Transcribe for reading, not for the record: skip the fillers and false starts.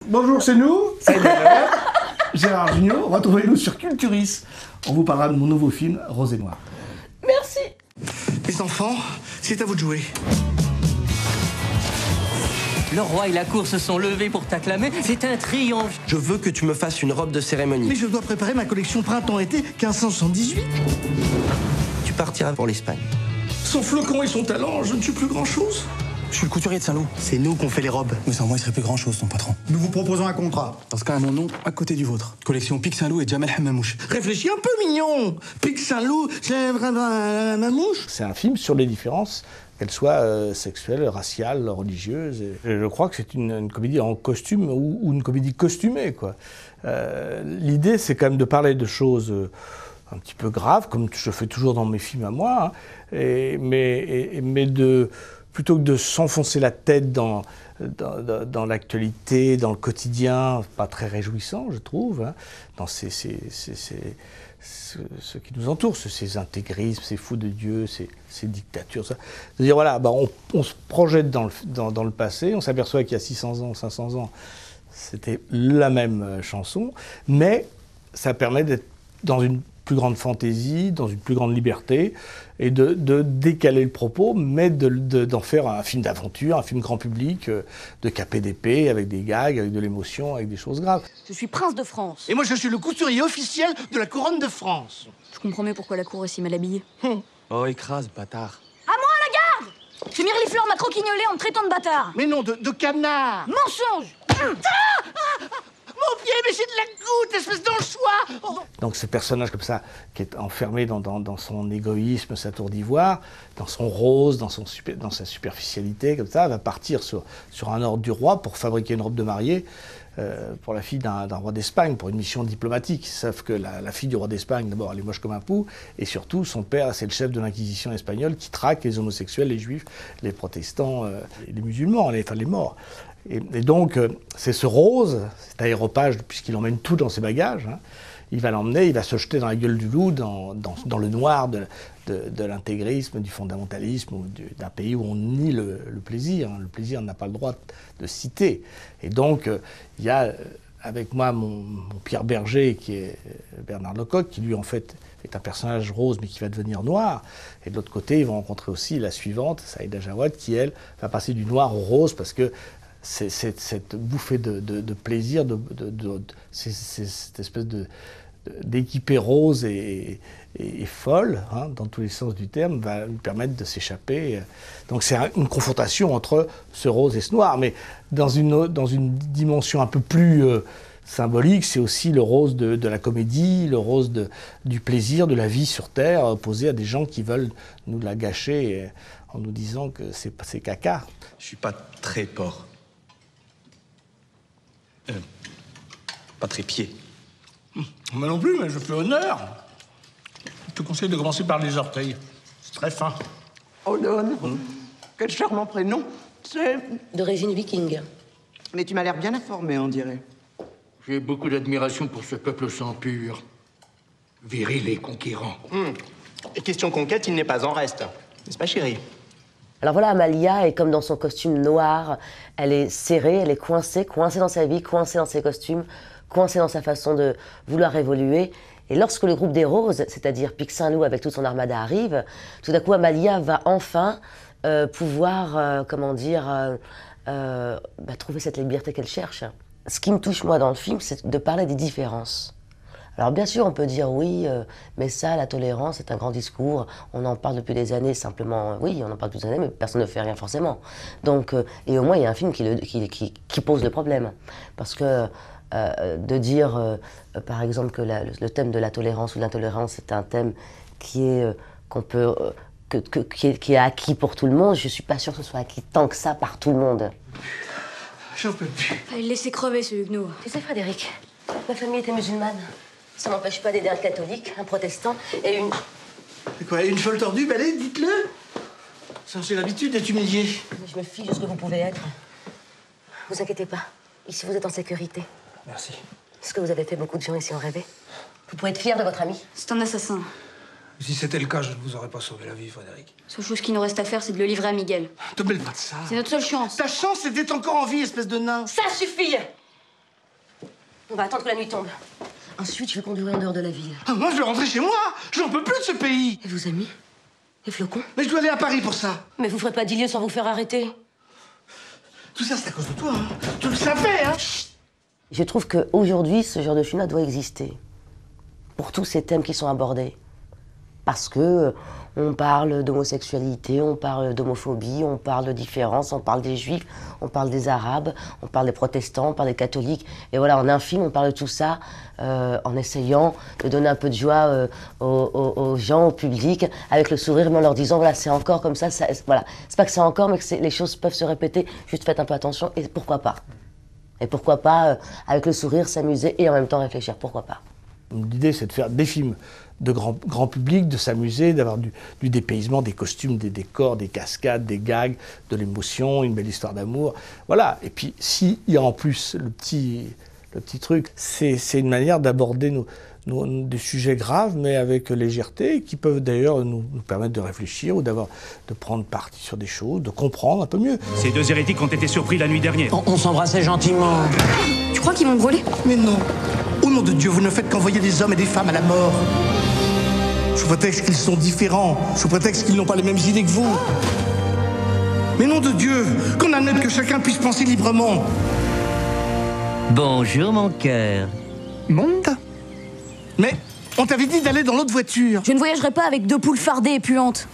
Bonjour, c'est nous, c'est Gérard Jugnot. Retrouvez-nous sur Culturis. On vous parlera de mon nouveau film, Rose et Noir. Merci. Les enfants, c'est à vous de jouer. Le roi et la cour se sont levés pour t'acclamer. C'est un triomphe. Je veux que tu me fasses une robe de cérémonie. Mais je dois préparer ma collection printemps-été 1578. Tu partiras pour l'Espagne. Sans Flocon et son talent, je ne suis plus grand-chose. Je suis le couturier de Saint-Loup. C'est nous qu'on fait les robes. Mais sans moi, il serait plus grand-chose, ton patron. Nous vous proposons un contrat. Dans ce cas, mon nom à côté du vôtre. Collection Pic Saint-Loup et Jamel Hammamouche. Réfléchis un peu, mignon. Pic Saint-Loup, c'est vraiment un mamouche. C'est un film sur les différences, qu'elles soient sexuelles, raciales, religieuses. Et je crois que c'est une comédie en costume ou une comédie costumée, quoi. L'idée, c'est quand même de parler de choses un petit peu graves, comme je fais toujours dans mes films à moi, hein, mais plutôt que de s'enfoncer la tête dans l'actualité, dans le quotidien, pas très réjouissant, je trouve, hein, dans ce qui nous entoure, ces intégrismes, ces fous de Dieu, ces dictatures. Ça. De dire, voilà, on se projette dans le passé, on s'aperçoit qu'il y a 600 ans, 500 ans, c'était la même chanson, mais ça permet d'être dans une plus grande fantaisie, dans une plus grande liberté, et de décaler le propos, mais d'en faire un film d'aventure, un film grand public, de KPDP, avec des gags, avec de l'émotion, avec des choses graves. Je suis prince de France. Et moi, je suis le couturier officiel de la couronne de France. Je comprends mieux pourquoi la cour est si mal habillée. Oh, écrase, bâtard. À moi, la garde! Ce Mirliflor m'a croquignolé en me traitant de bâtard. Mais non, de canard. Mensonge! Mon pied, mais c'est de la goutte, espèce d'anchois. Oh. Donc ce personnage comme ça, qui est enfermé dans son égoïsme, sa tour d'ivoire, dans son rose, dans sa superficialité, comme ça, va partir sur un ordre du roi pour fabriquer une robe de mariée pour la fille d'un roi d'Espagne, pour une mission diplomatique. Sauf que la fille du roi d'Espagne, d'abord, elle est moche comme un pou, et surtout, son père, c'est le chef de l'inquisition espagnole qui traque les homosexuels, les juifs, les protestants, les musulmans, les morts. Et donc, c'est ce rose, cet aéropage, puisqu'il emmène tout dans ses bagages, hein, il va l'emmener, il va se jeter dans la gueule du loup, dans le noir de l'intégrisme, du fondamentalisme, ou d'un pays où on nie le plaisir. Hein. Le plaisir n'a pas le droit de citer. Et donc, il y a avec moi mon Pierre Berger, qui est Bernard Lecoq, qui lui, en fait, est un personnage rose, mais qui va devenir noir. Et de l'autre côté, ils vont rencontrer aussi la suivante, Saïda Jawad, qui, elle, va passer du noir au rose, parce que c'est cette bouffée de plaisir, cette espèce d'équipée rose et folle, hein, dans tous les sens du terme, va lui permettre de s'échapper. Donc c'est une confrontation entre ce rose et ce noir, mais dans une dimension un peu plus symbolique, c'est aussi le rose de la comédie, le rose du plaisir, de la vie sur Terre, opposé à des gens qui veulent nous la gâcher en nous disant que c'est caca. Je suis pas très porc. Pas très pied. Moi non plus, mais je fais honneur. Je te conseille de commencer par les orteils. C'est très fin. Olonne, quel charmant prénom. C'est... D'origine viking. Mais tu m'as l'air bien informé, on dirait. J'ai beaucoup d'admiration pour ce peuple sang pur. Viril et conquérant. Et question conquête, il n'est pas en reste. N'est-ce pas, chérie? Alors voilà, Amalia est comme dans son costume noir. Elle est serrée, elle est coincée dans sa vie, coincée dans ses costumes, coincée dans sa façon de vouloir évoluer. Et lorsque le groupe des Roses, c'est-à-dire Pic Saint-Loup avec toute son armada arrive, tout d'un coup, Amalia va enfin pouvoir, trouver cette liberté qu'elle cherche. Ce qui me touche, moi, dans le film, c'est de parler des différences. Alors bien sûr, on peut dire oui, mais ça, la tolérance, c'est un grand discours. On en parle depuis des années, simplement, oui, on en parle depuis des années, mais personne ne fait rien forcément. Donc, et au moins, il y a un film qui pose le problème. Parce que de dire, par exemple, que le thème de la tolérance ou de l'intolérance est un thème qui est, qui est acquis pour tout le monde, je ne suis pas sûre que ce soit acquis tant que ça par tout le monde. J'en peux plus. Fallait le laisser crever, ce Huguenot. Tu sais, Frédéric, ma famille était musulmane. Ça n'empêche pas d'aider un catholique, un protestant et une... C'est quoi, une folle tordue? Ben allez, dites-le. Ça, j'ai l'habitude d'être humilié. Mais je me fie de ce que vous pouvez être. Vous inquiétez pas. Ici, vous êtes en sécurité. Merci. Ce que vous avez fait, beaucoup de gens ici ont rêvé. Vous pouvez être fier de votre ami. C'est un assassin. Si c'était le cas, je ne vous aurais pas sauvé la vie, Frédéric. La seule chose qui nous reste à faire, c'est de le livrer à Miguel. Te mêle pas de ça. C'est notre seule chance. Ta chance, c'est d'être encore en vie, espèce de nain. Ça suffit! On va attendre que la nuit tombe. Ensuite, je vais conduire en dehors de la ville. Ah, moi, je vais rentrer chez moi. J'en peux plus de ce pays. Et vos amis? Les flocons? Mais je dois aller à Paris pour ça. Mais vous ferez pas d'îlot sans vous faire arrêter. Tout ça, c'est à cause de toi, hein. Tu le savais, hein. Je trouve qu'aujourd'hui, ce genre de film-là doit exister. Pour tous ces thèmes qui sont abordés. Parce que on parle d'homosexualité, on parle d'homophobie, on parle de différence, on parle des juifs, on parle des arabes, on parle des protestants, on parle des catholiques. Et voilà, en un film, on parle de tout ça en essayant de donner un peu de joie aux gens, au public, avec le sourire, mais en leur disant, voilà, c'est encore comme ça, voilà. C'est pas que c'est encore, mais que les choses peuvent se répéter, juste faites un peu attention, et pourquoi pas. Et pourquoi pas, avec le sourire, s'amuser et en même temps réfléchir, pourquoi pas. L'idée, c'est de faire des films de grand public, de s'amuser, d'avoir du dépaysement, des costumes, des décors, des cascades, des gags, de l'émotion, une belle histoire d'amour. Voilà. Et puis, s'il y a en plus le petit truc, c'est une manière d'aborder des sujets graves, mais avec légèreté, qui peuvent d'ailleurs nous permettre de réfléchir ou de prendre parti sur des choses, de comprendre un peu mieux. Ces deux hérétiques ont été surpris la nuit dernière. On s'embrassait gentiment. Tu crois qu'ils m'ont brûlé? Mais non. Au nom de Dieu, vous ne faites qu'envoyer des hommes et des femmes à la mort. Sous prétexte qu'ils sont différents, sous prétexte qu'ils n'ont pas les mêmes idées que vous. Mais nom de Dieu, qu'on admette que chacun puisse penser librement. Bonjour, mon cœur. Monde? Mais on t'avait dit d'aller dans l'autre voiture. Je ne voyagerai pas avec deux poules fardées et puantes.